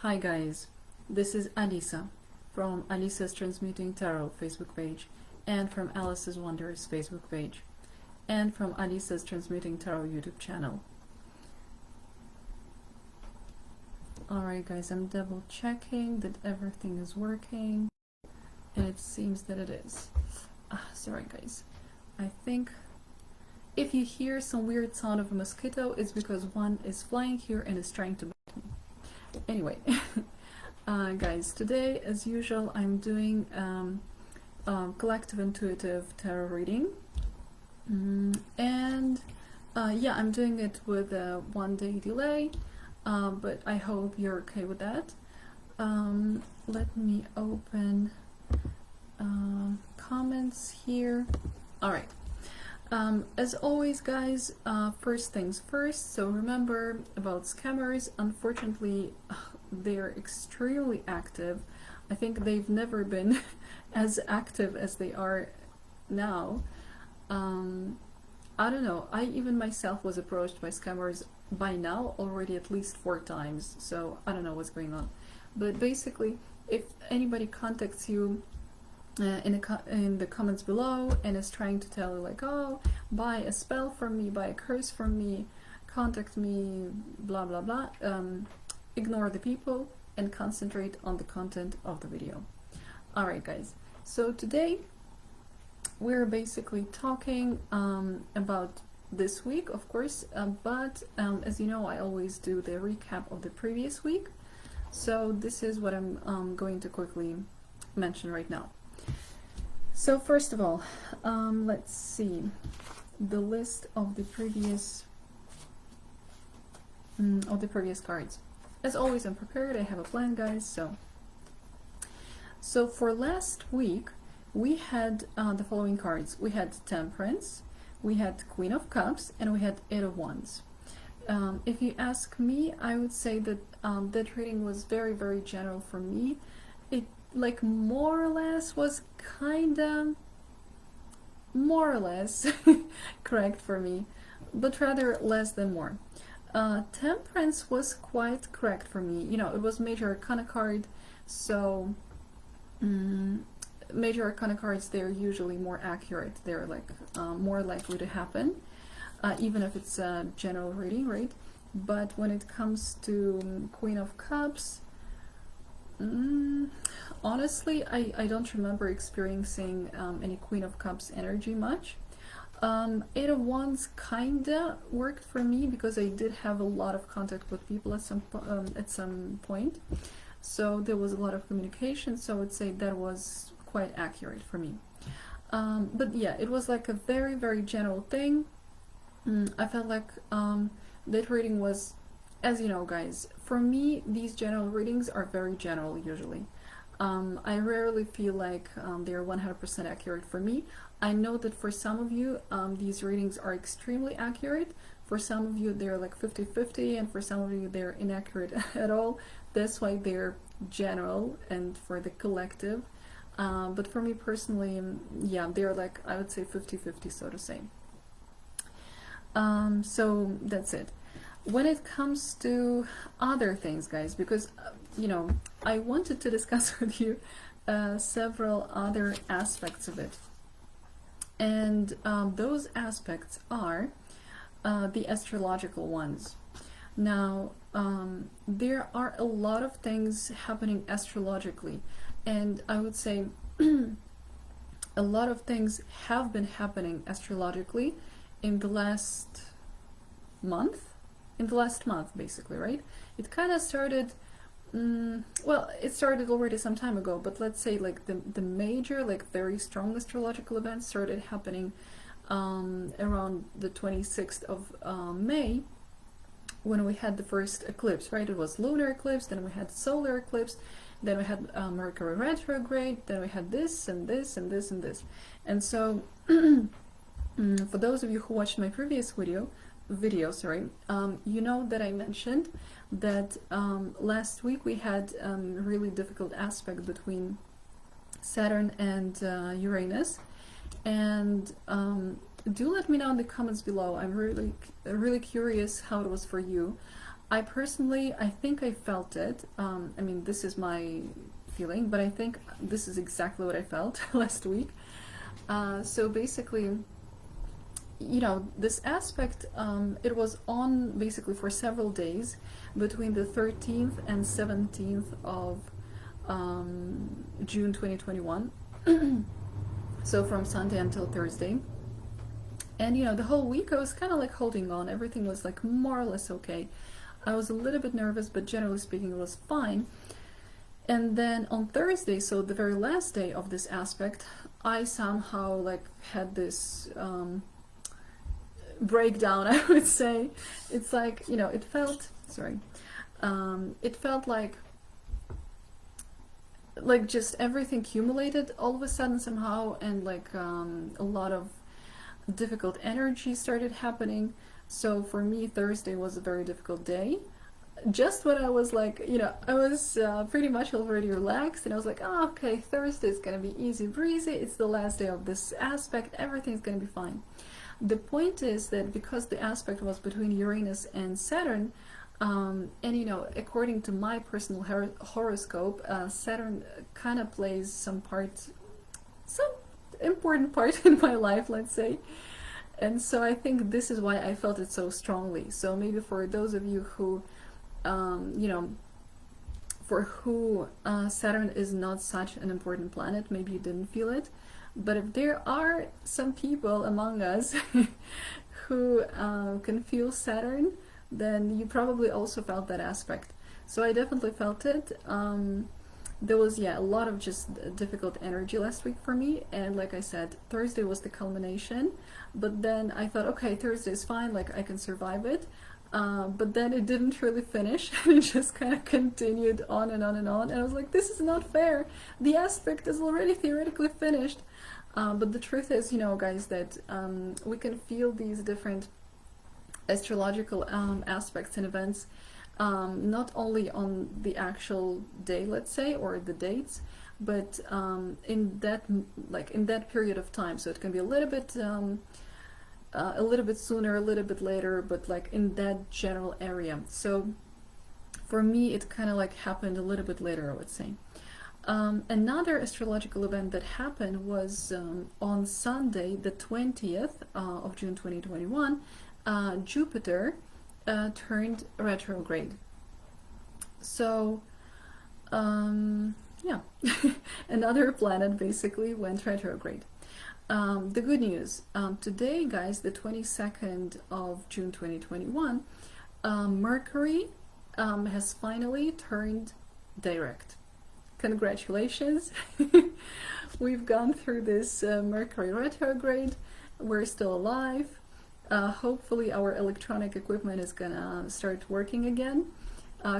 Hi guys, this is Alisa from Alisa's Transmuting Tarot Facebook page and from Alice's Wonders Facebook page and from Alisa's Transmuting Tarot YouTube channel. Alright guys, I'm double checking that everything is working and it seems that it is. Sorry guys, I think if you hear some weird sound of a mosquito, it's because one is flying here and is trying to bite me. Anyway, guys, today, as usual, I'm doing collective intuitive tarot reading, and yeah, I'm doing it with a 1-day delay, but I hope you're okay with that. Let me open comments here. All right. As always, guys, first things first, so remember about scammers. Unfortunately, they're extremely active. I think they've never been as active as they are now. I don't know, I even myself was approached by scammers by now already at least 4 times, so I don't know what's going on. But basically, if anybody contacts you in the comments below and is trying to tell you like, oh, buy a spell from me, buy a curse from me, contact me, blah blah blah, ignore the people and concentrate on the content of the video. Alright guys, so today we're basically talking about this week, of course, but as you know, I always do the recap of the previous week, so this is what I'm going to quickly mention right now. So first of all, let's see the list of the previous cards. As always, I'm prepared. I have a plan, guys. So for last week, we had the following cards. We had Temperance, we had Queen of Cups, and we had 8 of Wands. If you ask me, I would say that that reading was very, very general for me. It like more or less was kinda more or less correct for me, but rather less than more. Temperance was quite correct for me. You know, it was major arcana card, so major arcana cards, they're usually more accurate. They're like more likely to happen, even if it's a general reading, right? But when it comes to Queen of Cups, honestly, I don't remember experiencing any Queen of Cups energy much. 8 of Wands kinda worked for me because I did have a lot of contact with people at some point, so there was a lot of communication, so I would say that was quite accurate for me. But yeah, it was like a very, very general thing. I felt like that reading was, as you know guys, for me these general readings are very general usually. I rarely feel like they're 100% accurate for me. I know that for some of you these readings are extremely accurate, for some of you they're like 50-50, and for some of you they're inaccurate at all. That's why they're general and for the collective, but for me personally, yeah, they're like, I would say 50-50, so to say. So that's it. When it comes to other things, guys, because you know, I wanted to discuss with you several other aspects of it, and those aspects are the astrological ones. Now, there are a lot of things happening astrologically, and I would say a lot of things have been happening astrologically in the last month. Basically, right? It kind of started, well, it started already some time ago, but let's say like the major, like very strong astrological events started happening around the 26th of May, when we had the first eclipse, right? It was lunar eclipse, then we had solar eclipse, then we had Mercury retrograde, then we had this and this and this and this. And so for those of you who watched my previous video, you know that I mentioned that last week we had a really difficult aspect between Saturn and Uranus, and do let me know in the comments below. I'm really curious how it was for you. I personally, I think I felt it. I mean, this is my feeling, but I think this is exactly what I felt last week. So basically, you know, this aspect, it was on basically for several days between the 13th and 17th of June 2021. So from Sunday until Thursday. And you know, the whole week I was kind of like holding on. Everything was like more or less okay. I was a little bit nervous, but generally speaking, it was fine. And then on Thursday, so the very last day of this aspect, I somehow like had this breakdown, I would say. It's like, you know, it felt, sorry, it felt like just everything accumulated all of a sudden somehow, and like a lot of difficult energy started happening. So for me, Thursday was a very difficult day. Just when I was like, you know, I was pretty much already relaxed, and I was like, oh, okay, Thursday is gonna be easy breezy, it's the last day of this aspect, everything's gonna be fine. The point is that because the aspect was between Uranus and Saturn, and you know, according to my personal horoscope, Saturn kind of plays some important part in my life, let's say. And so I think this is why I felt it so strongly. So maybe for those of you who, you know, for who Saturn is not such an important planet, maybe you didn't feel it. But if there are some people among us who can feel Saturn, then you probably also felt that aspect. So I definitely felt it. There was, yeah, a lot of just difficult energy last week for me, and like I said, Thursday was the culmination. But then I thought, okay, Thursday is fine, like I can survive it. But then it didn't really finish, and it just kind of continued on and on and on, and I was like, this is not fair. The aspect is already theoretically finished. But the truth is, you know, guys, that we can feel these different astrological aspects and events not only on the actual day, let's say, or the dates, but in that period of time. So it can be a little bit sooner, a little bit later, but like in that general area. So for me, it kind of like happened a little bit later, I would say. Another astrological event that happened was on Sunday, the 20th of June 2021, Jupiter turned retrograde. So, yeah, another planet basically went retrograde. The good news, today, guys, the 22nd of June 2021, Mercury has finally turned direct. Congratulations. We've gone through this Mercury retrograde. We're still alive. Hopefully our electronic equipment is gonna start working again.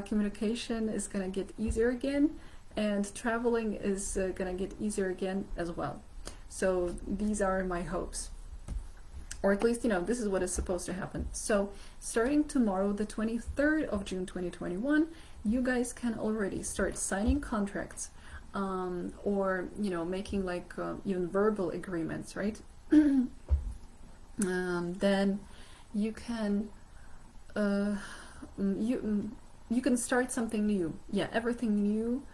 Communication is gonna get easier again, and traveling is gonna get easier again as well. So these are my hopes, or at least, you know, this is what is supposed to happen. So starting tomorrow, the 23rd of June 2021, you guys can already start signing contracts, or, you know, making like even verbal agreements, right? Then you can you can start something new. Yeah, everything new,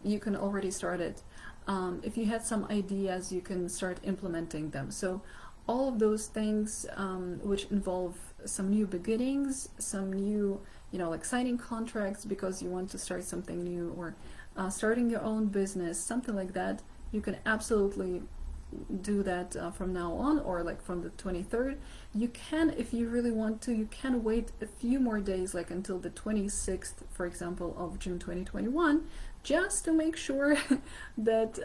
you can already start it. If you had some ideas, you can start implementing them. So all of those things which involve some new beginnings, some new, you know, like signing contracts because you want to start something new, or starting your own business, something like that, you can absolutely do that from now on, or like from the 23rd. You can, if you really want to, you can wait a few more days, like until the 26th, for example, of June 2021, just to make sure that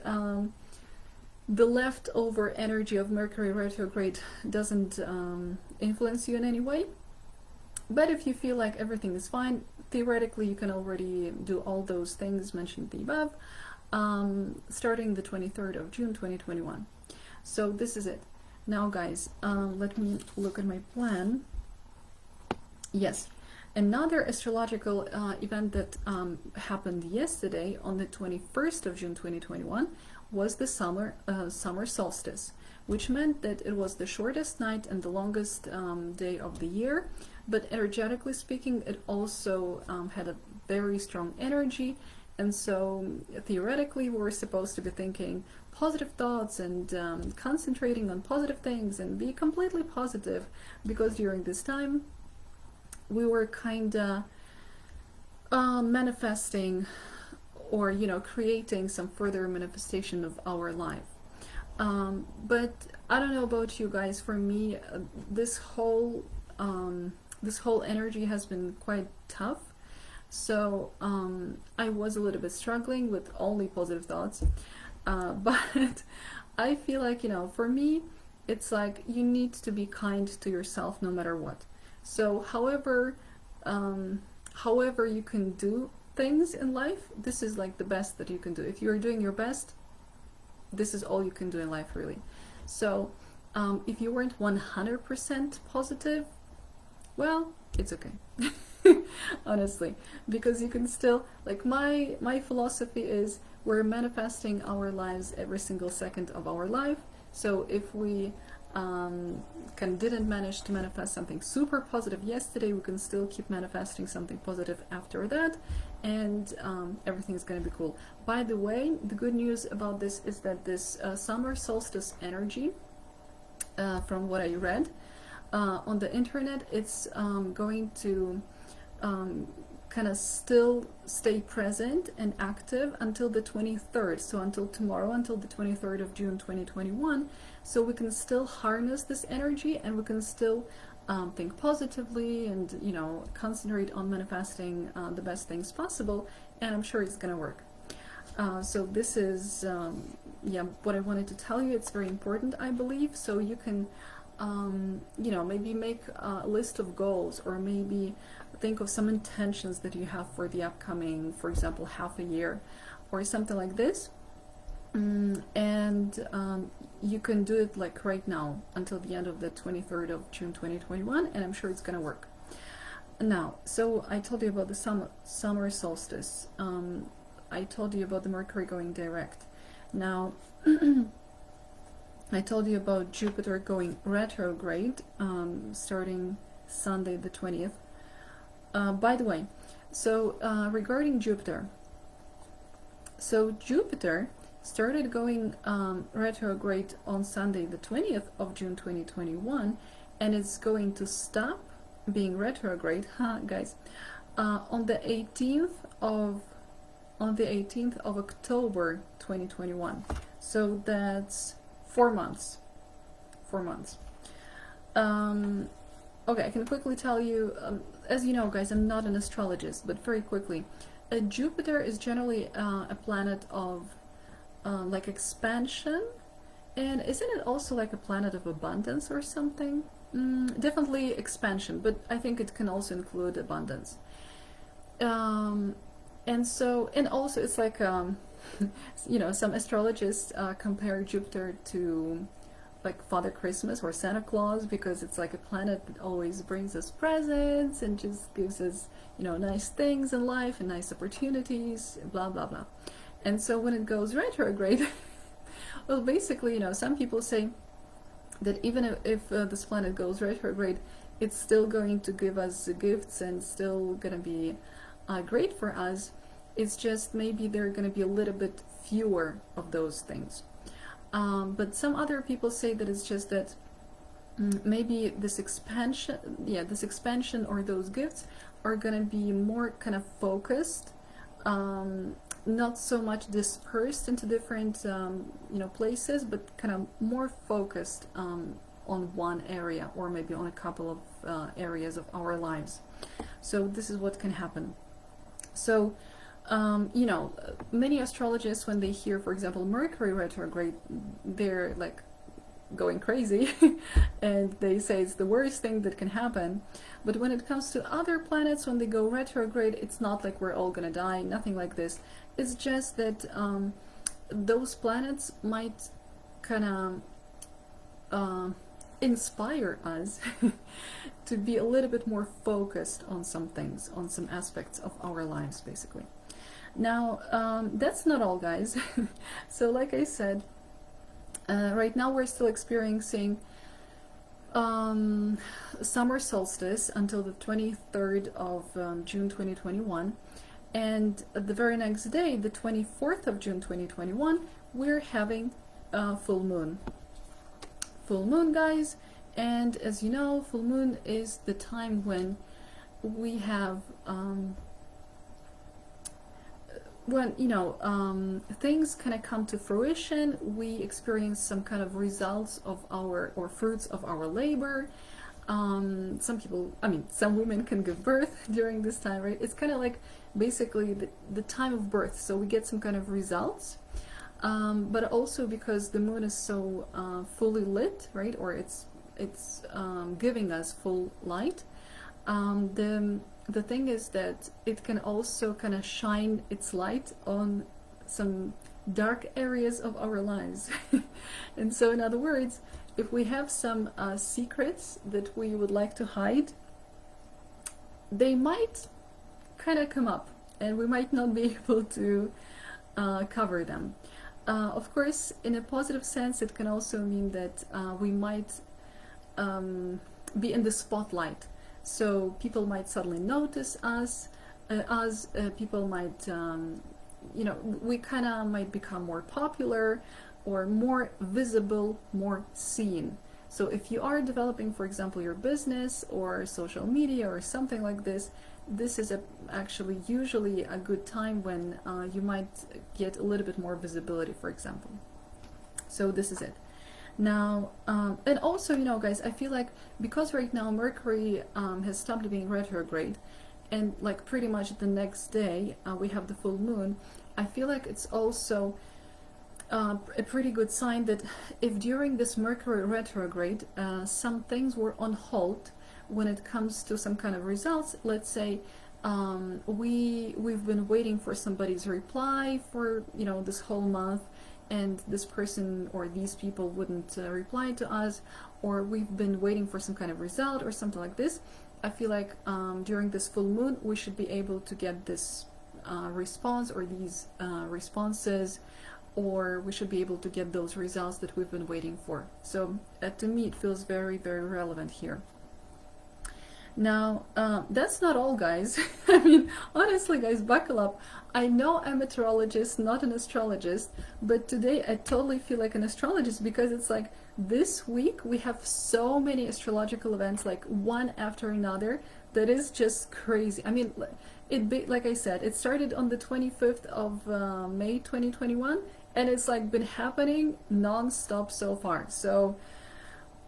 the leftover energy of Mercury retrograde doesn't influence you in any way. But if you feel like everything is fine, theoretically you can already do all those things mentioned above, starting the 23rd of June 2021. So this is it. Now guys, let me look at my plan. Yes, another astrological event that happened yesterday on the 21st of June 2021 was the summer solstice, which meant that it was the shortest night and the longest day of the year. But energetically speaking, it also had a very strong energy. And so theoretically, we were supposed to be thinking positive thoughts and concentrating on positive things and be completely positive, because during this time we were kind of manifesting, or creating some further manifestation of our life. But I don't know about you guys. For me, this whole energy has been quite tough. So I was a little bit struggling with only positive thoughts. But I feel like, for me, it's like you need to be kind to yourself no matter what. So however you can do things in life, this is like the best that you can do. If you're doing your best, this is all you can do in life, really. So if you weren't 100% positive, well, it's okay. Honestly, because you can still, like, my philosophy is we're manifesting our lives every single second of our life. So if we didn't manage to manifest something super positive yesterday, we can still keep manifesting something positive after that, and everything's gonna be cool. By the way, the good news about this is that this summer solstice energy, from what I read on the internet, it's going to kind of still stay present and active until the 23rd, so until tomorrow, until the 23rd of June 2021. So we can still harness this energy, and we can still think positively and concentrate on manifesting the best things possible, and I'm sure it's gonna work. So this is what I wanted to tell you. It's very important, I believe. So you can maybe make a list of goals, or maybe think of some intentions that you have for the upcoming, for example, half a year or something like this. And you can do it like right now until the end of the 23rd of June 2021, and I'm sure it's gonna work. Now, so I told you about the summer solstice. I told you about the Mercury going direct. Now, I told you about Jupiter going retrograde starting Sunday the 20th. By the way, so regarding Jupiter, so Jupiter started going retrograde on Sunday the 20th of June 2021, and it's going to stop being retrograde, guys, on the 18th of October 2021. So that's 4 months. 4 months. Okay, I can quickly tell you, as you know, guys, I'm not an astrologist, but very quickly, Jupiter is generally a planet of like expansion, and isn't it also like a planet of abundance or something? Definitely expansion, but I think it can also include abundance. And also it's like some astrologists compare Jupiter to like Father Christmas or Santa Claus, because it's like a planet that always brings us presents and just gives us nice things in life and nice opportunities, blah blah blah. And so when it goes retrograde, well, basically, some people say that even if this planet goes retrograde, it's still going to give us gifts and still gonna be great for us. It's just maybe there are going to be a little bit fewer of those things. But some other people say that it's just that maybe this expansion or those gifts are going to be more kind of focused, not so much dispersed into different places, but kind of more focused on one area, or maybe on a couple of areas of our lives. So this is what can happen. So many astrologists, when they hear, for example, Mercury retrograde, they're like going crazy and they say it's the worst thing that can happen. But when it comes to other planets, when they go retrograde, it's not like we're all gonna die, nothing like this. It's just that those planets might kind of inspire us to be a little bit more focused on some things, on some aspects of our lives, basically. Now, that's not all, guys. So like I said, Right now we're still experiencing summer solstice until the 23rd of June 2021, and the very next day, the 24th of June 2021, we're having full moon. Full moon, guys, and as you know, full moon is the time when we have things kind of come to fruition. We experience some kind of results of our, or fruits of our labor. Some people, some women can give birth during this time, right? It's kind of like basically the time of birth, so we get some kind of results. But also because the moon is so fully lit, right, or it's giving us full light, the thing is that it can also kind of shine its light on some dark areas of our lives. And so in other words, if we have some secrets that we would like to hide, they might kind of come up and we might not be able to cover them. Of course, in a positive sense, it can also mean that we might be in the spotlight. So people might suddenly notice us, people might, we kind of might become more popular or more visible, more seen. So if you are developing, for example, your business or social media or something like this, this is actually usually a good time when you might get a little bit more visibility, for example. So this is it. Now, and also, guys, I feel like because right now Mercury has stopped being retrograde, and like pretty much the next day we have the full moon, I feel like it's also a pretty good sign that if during this Mercury retrograde some things were on hold when it comes to some kind of results, let's say we've been waiting for somebody's reply for this whole month, and this person or these people wouldn't reply to us, or we've been waiting for some kind of result or something like this. I feel like during this full moon we should be able to get this response or these responses, or we should be able to get those results that we've been waiting for. So to me it feels very, very relevant here. Now, that's not all, guys. I mean, honestly, guys, buckle up. I know I'm a meteorologist, not an astrologist, but today I totally feel like an astrologist, because it's like this week we have so many astrological events, like one after another, that is just crazy. I mean, like I said, it started on the 25th of May 2021, and it's like been happening non-stop so far. So,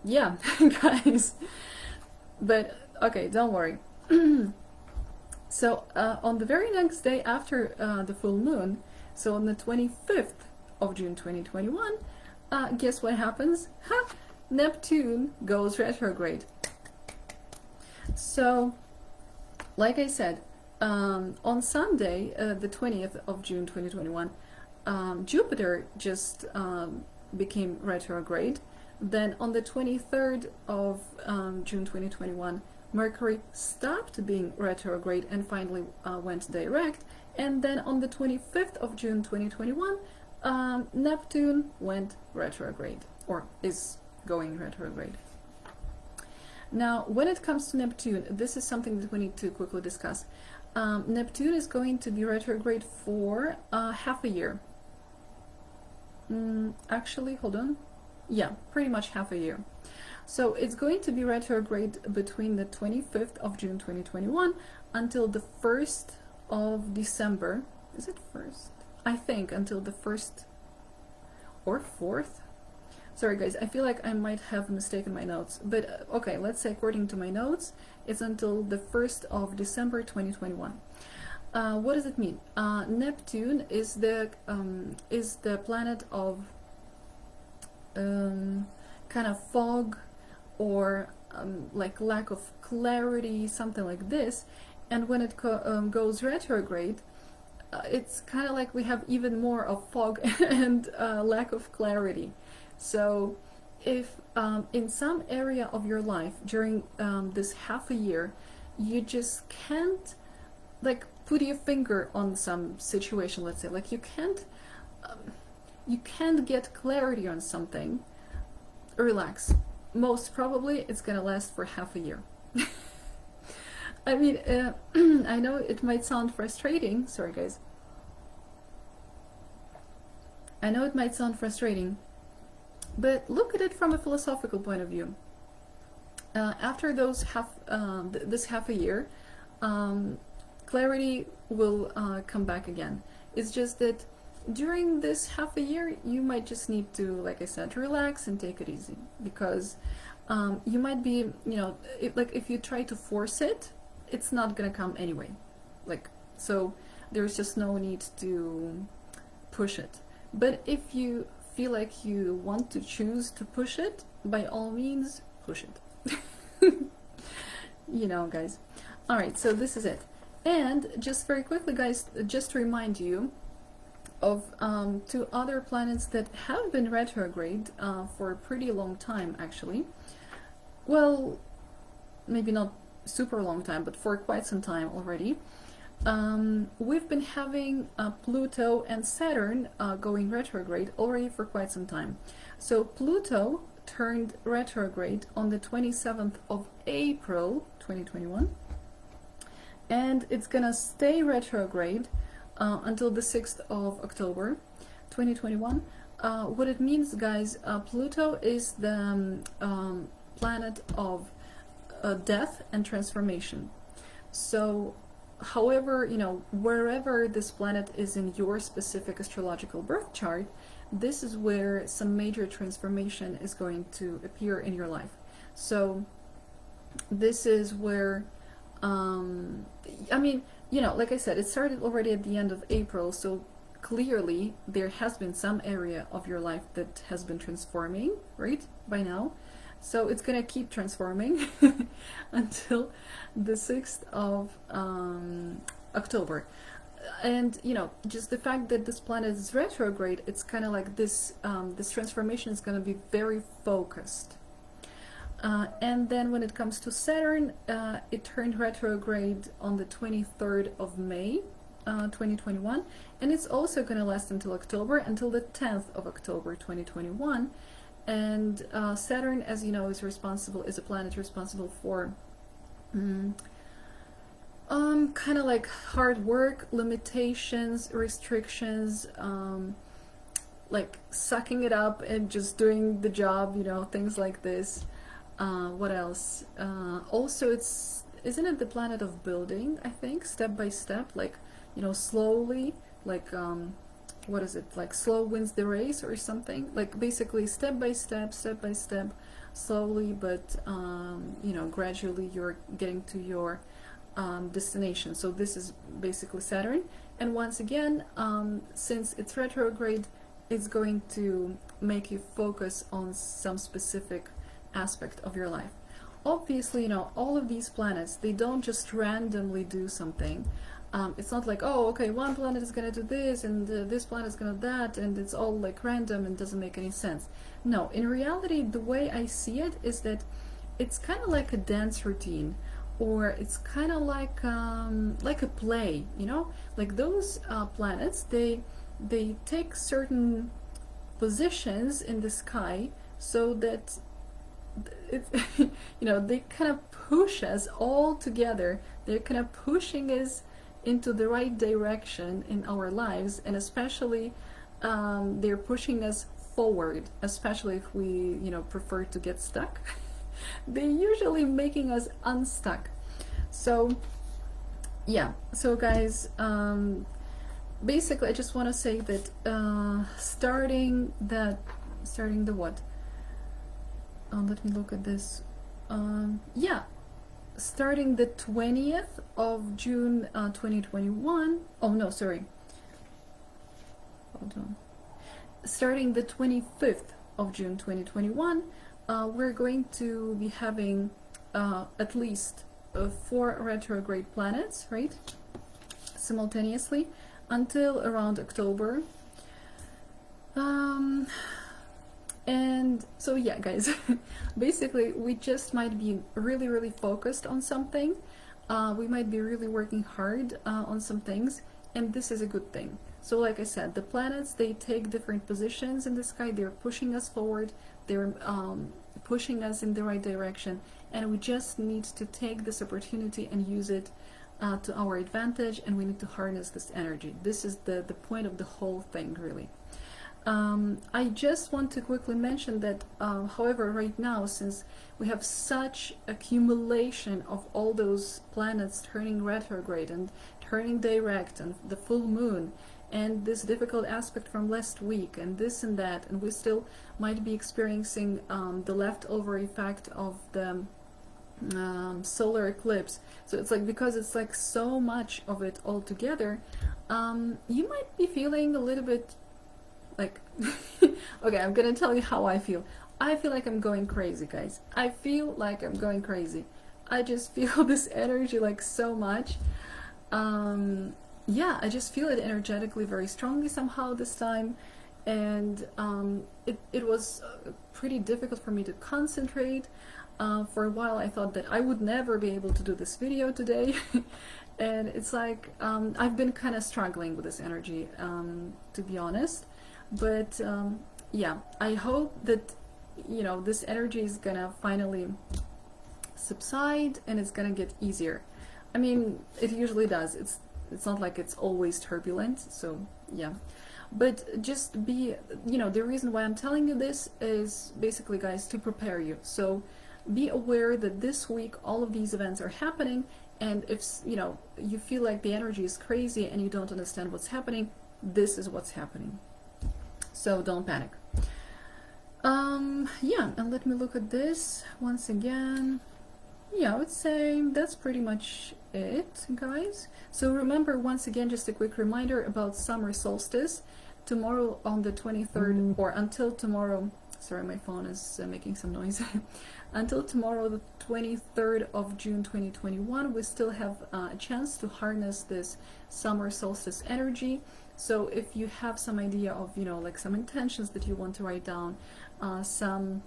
yeah, guys. But okay, don't worry. So on the very next day after the full moon, so on the 25th of June 2021, guess what happens? Neptune goes retrograde. So, like I said, on Sunday, the 20th of June 2021, Jupiter just became retrograde. Then on the 23rd of June 2021, Mercury stopped being retrograde and finally went direct. And then on the 25th of June 2021, Neptune went retrograde, or is going retrograde. Now, when it comes to Neptune, this is something that we need to quickly discuss. Neptune is going to be retrograde for half a year. Actually, hold on. Yeah, pretty much half a year. So it's going to be retrograde between the 25th of June 2021 until the 1st of December. Is it 1st? I think until the 1st or 4th. Sorry guys, I feel like I might have mistaken my notes. But okay, let's say according to my notes, it's until the 1st of December 2021. What does it mean? Neptune is the planet of kind of fog, or like lack of clarity, something like this. And when it goes retrograde, it's kind of like we have even more of fog and lack of clarity. So if in some area of your life during this half a year you just can't like put your finger on some situation, let's say, like you can't you can't get clarity on something, relax. Most probably it's gonna last for half a year. I mean, I know it might sound frustrating. Sorry, guys. I know it might sound frustrating, but look at it from a philosophical point of view. After those this half a year, clarity will come back again. It's just that during this half a year, you might just need to, like I said, relax and take it easy, because you might be, if you try to force it, it's not gonna come anyway. So there's just no need to push it. But if you feel like you want to choose to push it, by all means, push it. Guys. Alright, so this is it. And just very quickly, guys, just to remind you of 2 other planets that have been retrograde for a pretty long time, actually. Well, maybe not super long time, but for quite some time already. We've been having Pluto and Saturn going retrograde already for quite some time. So Pluto turned retrograde on the 27th of April 2021, and it's gonna stay retrograde until the 6th of October 2021. What it means, guys, Pluto is the planet of death and transformation. So however, wherever this planet is in your specific astrological birth chart, this is where some major transformation is going to appear in your life. So this is where like I said, it started already at the end of April, so clearly there has been some area of your life that has been transforming, right, by now. So it's gonna keep transforming until the 6th of October. And just the fact that this planet is retrograde, it's kind of like this this transformation is going to be very focused. And then when it comes to Saturn, it turned retrograde on the 23rd of May 2021, and it's also going to last until October, until the 10th of October 2021. And Saturn, as you know, is a planet responsible for kind of like hard work, limitations, restrictions, like sucking it up and just doing the job, things like this. What else? Also, isn't it the planet of building, I think, step by step, like, slowly, like, what is it, like slow wins the race or something, like basically step by step, slowly, but gradually you're getting to your destination. So this is basically Saturn, and once again, since it's retrograde, it's going to make you focus on some specific aspect of your life. Obviously, all of these planets, they don't just randomly do something. It's not like, oh, okay, one planet is going to do this, and this planet is going to do that, and it's all like random and doesn't make any sense. No, in reality, the way I see it is that it's kind of like a dance routine, or it's kind of like a play, like those planets, they take certain positions in the sky so that it's they kind of push us all together. They're kind of pushing us into the right direction in our lives, and especially they're pushing us forward, especially if we prefer to get stuck. They're usually making us unstuck. So yeah, so guys, basically I just want to say that starting the what, let me look at this. Yeah, starting the 20th of June 2021. Oh no, sorry. Hold on. Starting the 25th of June 2021, we're going to be having at least 4 retrograde planets, right? Simultaneously until around October. And so yeah, guys, basically we just might be really, really focused on something. We might be really working hard on some things, and this is a good thing. So like I said, the planets, they take different positions in the sky. They're pushing us forward. They're pushing us in the right direction, and we just need to take this opportunity and use it to our advantage, and we need to harness this energy. This is the point of the whole thing, really. I just want to quickly mention that, however, right now, since we have such accumulation of all those planets turning retrograde and turning direct, and the full moon, and this difficult aspect from last week, and this and that, and we still might be experiencing the leftover effect of the solar eclipse. So it's like, because it's like so much of it all together, you might be feeling a little bit like okay, I'm gonna tell you how I feel. I feel like I'm going crazy, guys. I feel like I'm going crazy. I just feel this energy like so much. Yeah, I just feel it energetically very strongly somehow this time, and it was pretty difficult for me to concentrate. For a while I thought that I would never be able to do this video today and it's like I've been kind of struggling with this energy, to be honest, but yeah, I hope that, you know, this energy is gonna finally subside and it's gonna get easier. I mean, it usually does. It's not like it's always turbulent, so yeah. But just be, you know, the reason why I'm telling you this is basically, guys, to prepare you. So be aware that this week all of these events are happening, and if, you know, you feel like the energy is crazy and you don't understand what's happening, this is what's happening. So don't panic. Yeah, and let me look at this once again. Yeah, I would say that's pretty much it, guys. So remember, once again, just a quick reminder about summer solstice. Tomorrow on the 23rd, or until tomorrow, sorry, my phone is making some noise. Until tomorrow, the 23rd of June 2021, we still have a chance to harness this summer solstice energy. So if you have some idea of, you know, like some intentions that you want to write down, some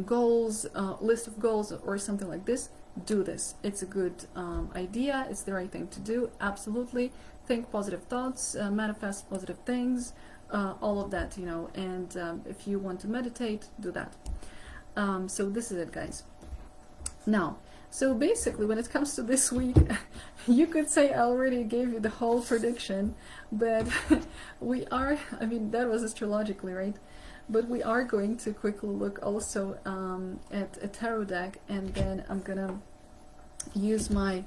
goals, list of goals or something like this, do this. It's a good idea. It's the right thing to do. Absolutely. Think positive thoughts, manifest positive things, all of that, you know, and if you want to meditate, do that. So this is it, guys. Now, so basically when it comes to this week, you could say I already gave you the whole prediction, but we are, I mean, that was astrologically, right? But we are going to quickly look also at a tarot deck, and then I'm gonna use my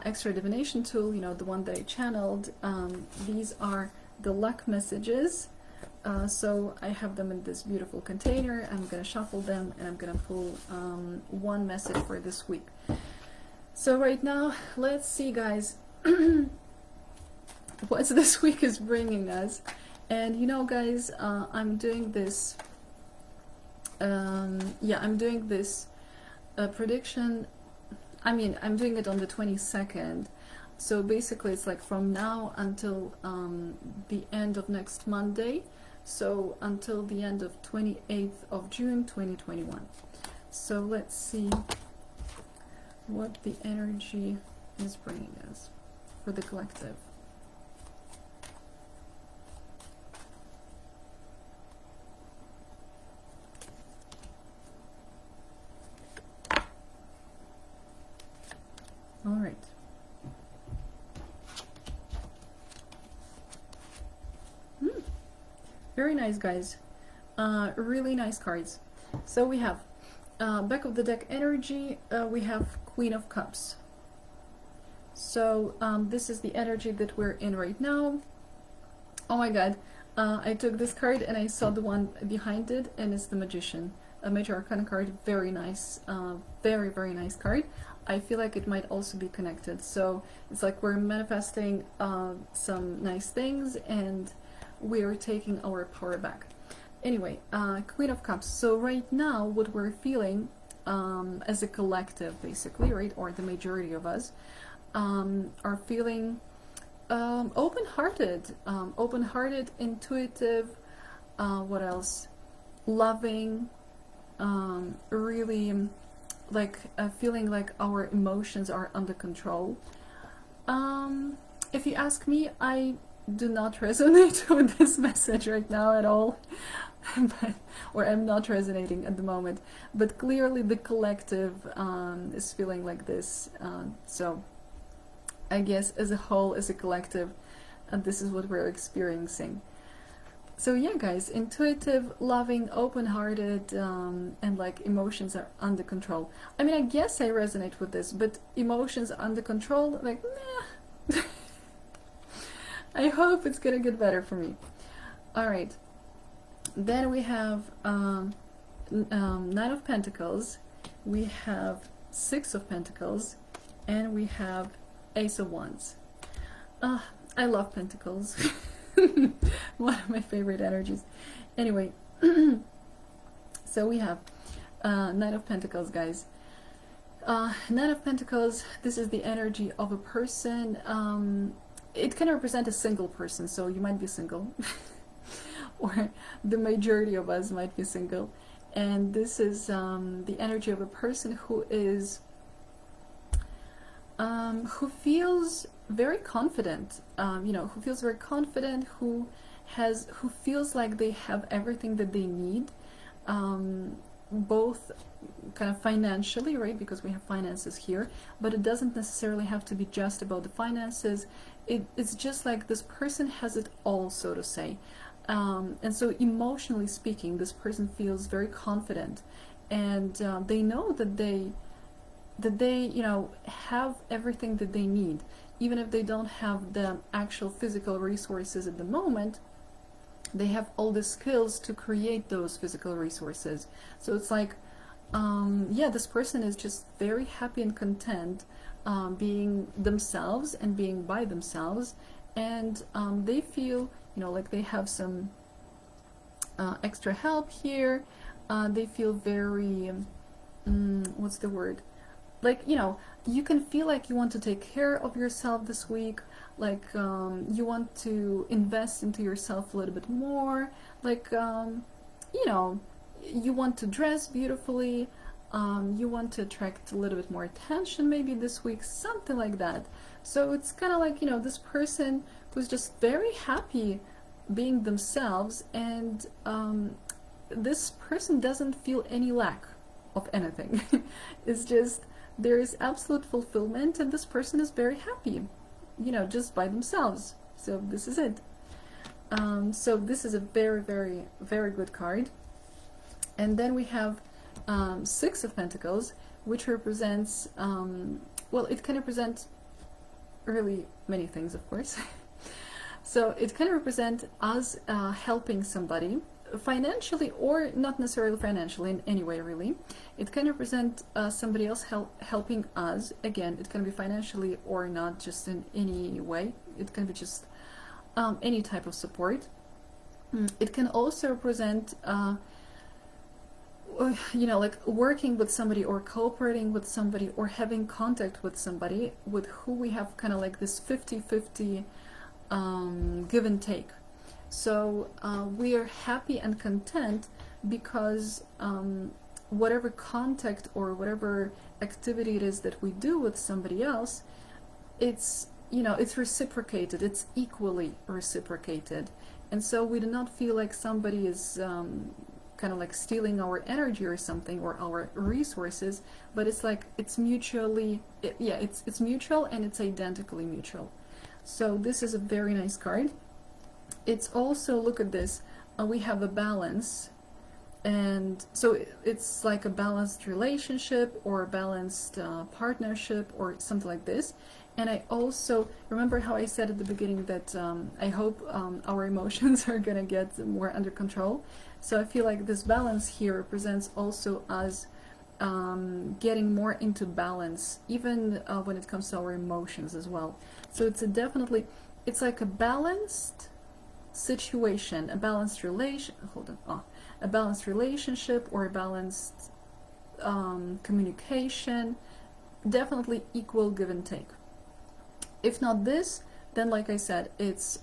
extra divination tool, you know, the one that I channeled. These are the luck messages. So I have them in this beautiful container. I'm gonna shuffle them and I'm gonna pull one message for this week. So right now, let's see, guys, what this week is bringing us. And you know, guys, I'm doing this, yeah, I'm doing this prediction. I mean, I'm doing it on the 22nd. So basically it's like from now until the end of next Monday. So until the end of 28th of June 2021. So let's see what the energy is bringing us for the collective. All right. Very nice, guys. Really nice cards. So we have back of the deck energy, we have Queen of Cups. So this is the energy that we're in right now. Oh my god, I took this card and I saw the one behind it, and it's the Magician. A Major Arcana card, very nice, very, very nice card. I feel like it might also be connected. So it's like we're manifesting some nice things, and we're taking our power back. Anyway, Queen of Cups. So right now what we're feeling as a collective, basically, right, or the majority of us are feeling open-hearted, intuitive, what else, loving, really like feeling like our emotions are under control. if you ask me, I do not resonate with this message right now at all. But, or I'm not resonating at the moment, but clearly the collective is feeling like this. So I guess as a whole, as a collective, this is what we're experiencing. So yeah, guys, intuitive, loving, open-hearted, and like emotions are under control. I mean, I guess I resonate with this, but emotions under control, like, nah. I hope it's gonna get better for me. All right. Then we have Nine of Pentacles, we have Six of Pentacles, and we have Ace of Wands. I love Pentacles. One of my favorite energies. Anyway, so we have Nine of Pentacles, guys. Nine of Pentacles, this is the energy of a person. It can represent a single person, so you might be single. Or the majority of us might be single. And this is the energy of a person who is who feels very confident, who feels very confident, who feels like they have everything that they need, both kind of financially, right, because we have finances here, but it doesn't necessarily have to be just about the finances. It's just like this person has it all, so to say. And so emotionally speaking, this person feels very confident, and they know that they have everything that they need, even if they don't have the actual physical resources at the moment. They have all the skills to create those physical resources. So it's like, yeah, this person is just very happy and content being themselves and being by themselves, and they feel, like they have some extra help here. They feel very, what's the word? Like, you can feel like you want to take care of yourself this week, like you want to invest into yourself a little bit more, like, you want to dress beautifully, you want to attract a little bit more attention maybe this week, something like that. So it's kind of like, this person who's just very happy being themselves, and this person doesn't feel any lack of anything. It's just, there is absolute fulfillment, and this person is very happy, just by themselves. So this is it. So this is a very, very, very good card. And then we have Six of Pentacles, which represents, well, it can represent really many things, of course. So it can represent us helping somebody financially, or not necessarily financially, in any way really. It can represent somebody else helping us. Again, it can be financially or not, just in any way. It can be just any type of support. It can also represent like working with somebody, or cooperating with somebody, or having contact with somebody with who we have kind of like this 50-50 give and take. So we are happy and content because whatever contact or whatever activity it is that we do with somebody else, it's it's reciprocated, it's equally reciprocated. And so we do not feel like somebody is kind of like stealing our energy or something, or our resources, but it's like it's mutually, it's mutual, and it's identically mutual. So this is a very nice card. It's also, look at this, we have a balance, and so it's like a balanced relationship, or a balanced partnership, or something like this. And I also remember how I said at the beginning that I hope our emotions are gonna get more under control. So I feel like this balance here represents also us getting more into balance, even when it comes to our emotions as well. So it's definitely, it's like a balanced situation, a balanced a balanced relationship, or a balanced communication. Definitely equal give and take. If not this, then like I said, it's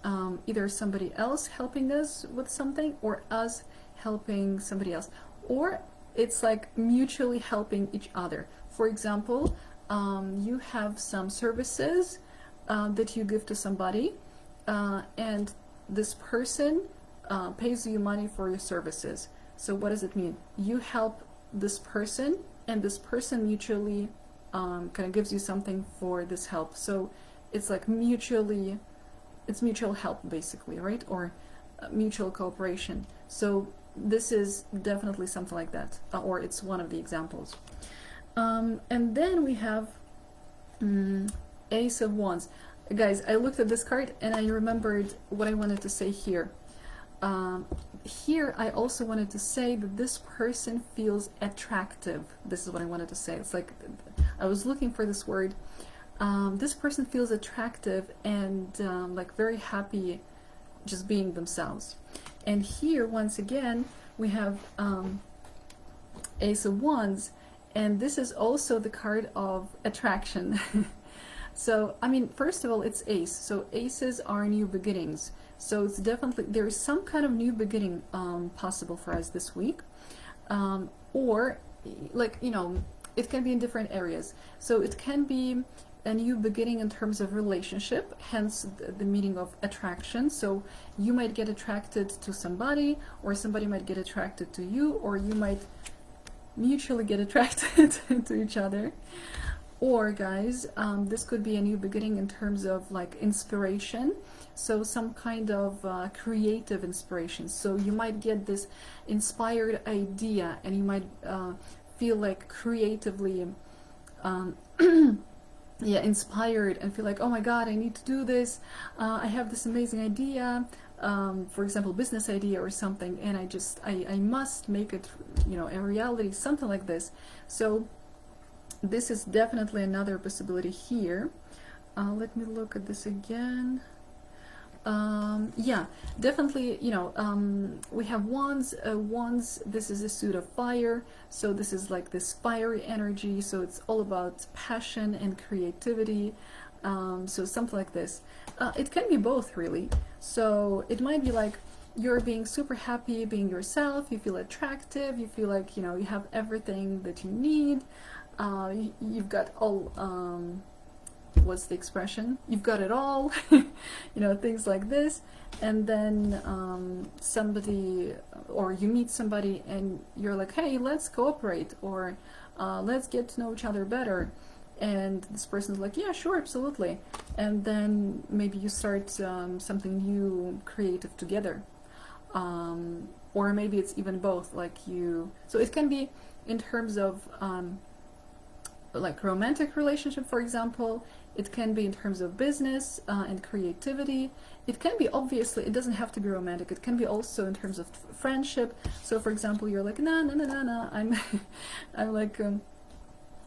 either somebody else helping us with something, or us helping somebody else, or it's like mutually helping each other. For example, you have some services that you give to somebody, and this person pays you money for your services. So what does it mean? You help this person, and this person mutually kind of gives you something for this help. So it's like it's mutual help basically, right? Or mutual cooperation. So this is definitely something like that, or it's one of the examples. And then we have Ace of Wands. Guys, I looked at this card and I remembered what I wanted to say here. Here I also wanted to say that this person feels attractive. This is what I wanted to say. It's like I was looking for this word. This person feels attractive and like very happy just being themselves. And here once again we have Ace of Wands, and this is also the card of attraction. So I mean, first of all, it's ace, so aces are new beginnings. So it's definitely, there is some kind of new beginning possible for us this week, or like, you know, it can be in different areas. So it can be a new beginning in terms of relationship, hence the meaning of attraction. So you might get attracted to somebody, or somebody might get attracted to you, or you might mutually get attracted to each other. Or guys, this could be a new beginning in terms of like inspiration. So some kind of creative inspiration. So you might get this inspired idea, and you might feel like creatively yeah, inspired, and feel like, oh my god, I need to do this. I have this amazing idea, for example, business idea or something, and I must make it, you know, a reality, something like this. So this is definitely another possibility here. Let me look at this again. Yeah, definitely, you know, we have wands. Wands, this is a suit of fire, so this is like this fiery energy, so it's all about passion and creativity. So something like this. It can be both, really. So it might be like you're being super happy being yourself, you feel attractive, you feel like, you know, you have everything that you need. You've got all, what's the expression? You've got it all, you know, things like this. And then somebody, or you meet somebody and you're like, hey, let's cooperate, or let's get to know each other better. And this person's like, yeah, sure, absolutely. And then maybe you start something new, creative together. Or maybe it's even both, like you, so it can be in terms of like romantic relationship, for example. It can be in terms of business and creativity. It can be, obviously, it doesn't have to be romantic. It can be also in terms of friendship. So for example, you're like, nah, I'm I'm like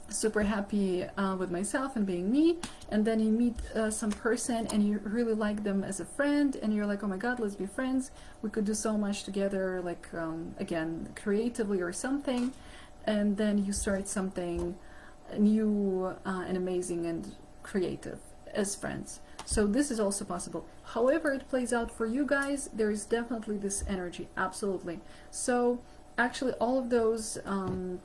super happy with myself and being me, and then you meet some person and you really like them as a friend, and you're like, oh my god, let's be friends, we could do so much together, like again, creatively or something. And then you start something new and amazing and creative as friends. So this is also possible. However it plays out for you guys, there is definitely this energy, absolutely. So actually all of those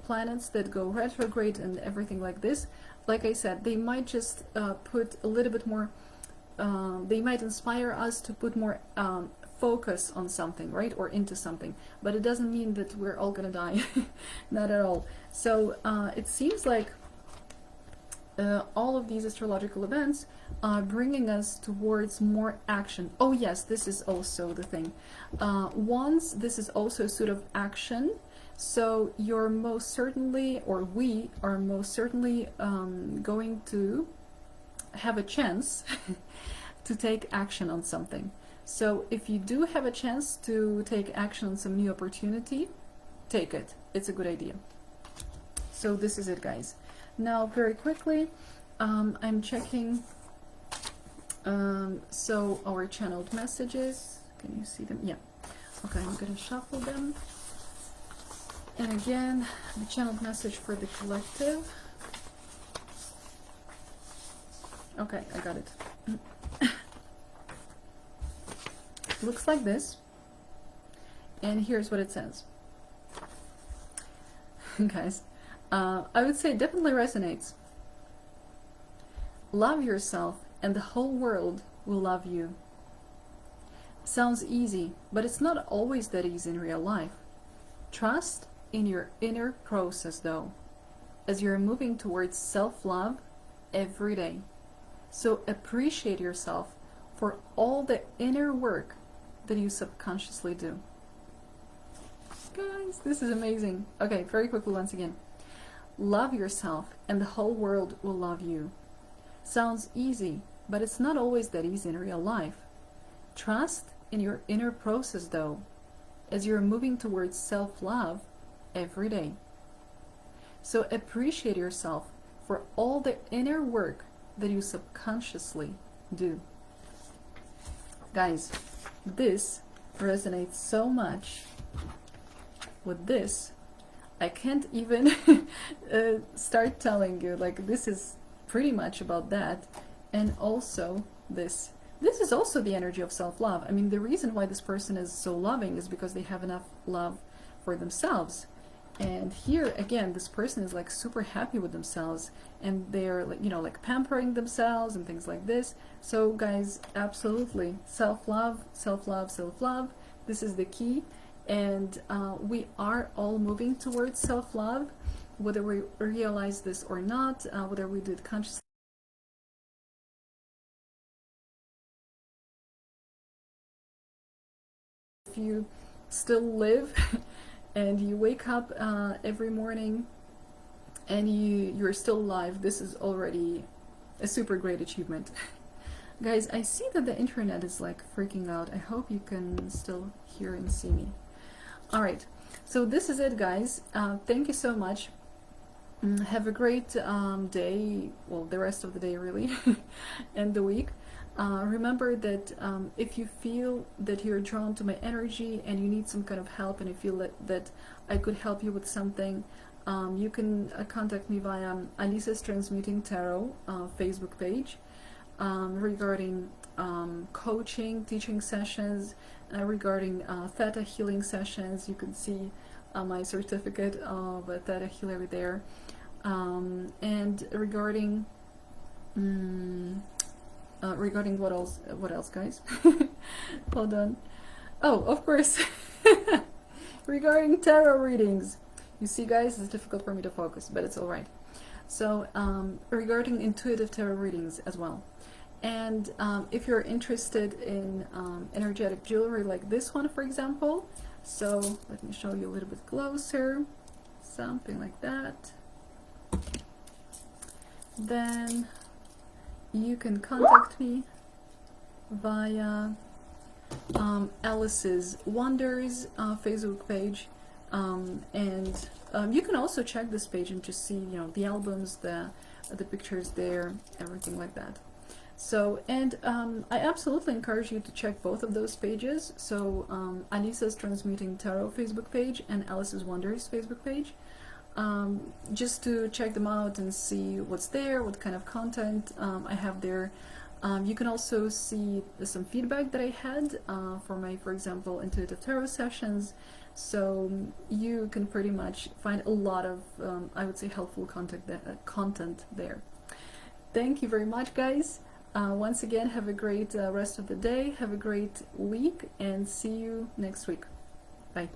planets that go retrograde and everything like this, like I said, they might just put a little bit more, they might inspire us to put more focus on something, right, or into something, but it doesn't mean that we're all gonna die. Not at all. So it seems like all of these astrological events are bringing us towards more action. Oh yes, this is also the thing. Wands, this is also a suit of action. So you're most certainly, or we are most certainly going to have a chance to take action on something. So if you do have a chance to take action on some new opportunity, take it. It's a good idea. So this is it, guys. Now, very quickly, I'm checking, so our channeled messages, can you see them? Yeah. Okay, I'm going to shuffle them. And again, the channeled message for the collective. Okay, I got it. Looks like this. And here's what it says. Guys, I would say it definitely resonates. Love yourself and the whole world will love you. Sounds easy, but it's not always that easy in real life. Trust in your inner process though, as you're moving towards self-love every day. So appreciate yourself for all the inner work that you subconsciously do. Guys, this is amazing. Okay, very quickly once again. Love yourself and the whole world will love you. Sounds easy, but it's not always that easy in real life. Trust in your inner process though, as you're moving towards self-love every day. So appreciate yourself for all the inner work that you subconsciously do. Guys, this resonates so much with this. I can't even start telling you, like, this is pretty much about that. And also this is also the energy of self-love. I mean, the reason why this person is so loving is because they have enough love for themselves. And here again, this person is like super happy with themselves, and they're like, you know, like pampering themselves and things like this. So guys, absolutely, self-love, self-love, self-love. This is the key. And we are all moving towards self-love, whether we realize this or not, whether we do it consciously. If you still live and you wake up every morning and you're still alive, this is already a super great achievement. Guys, I see that the internet is like freaking out. I hope you can still hear and see me. Alright, so this is it, guys. Thank you so much. Have a great day, well, the rest of the day really, and the week. Remember that if you feel that you're drawn to my energy and you need some kind of help, and you feel that I could help you with something, you can contact me via Alisa's Transmuting Tarot Facebook page regarding coaching, teaching sessions, regarding Theta healing sessions. You can see my certificate of a Theta healer there, and regarding regarding what else guys? Hold on. Oh, of course. Regarding tarot readings. You see, guys, it's difficult for me to focus, but it's all right. So regarding intuitive tarot readings as well. And if you're interested in energetic jewelry like this one, for example, so let me show you a little bit closer, something like that, then you can contact me via Alice's Wonders Facebook page, and you can also check this page and just see, you know, the albums, the pictures there, everything like that. So, and I absolutely encourage you to check both of those pages. So Alisa's Transmuting Tarot Facebook page and Alice's Wonders Facebook page, just to check them out and see what's there, what kind of content I have there. You can also see some feedback that I had for my, for example, intuitive tarot sessions. So you can pretty much find a lot of, I would say, helpful content there. Thank you very much, guys. Once again, have a great rest of the day, have a great week, and see you next week. Bye.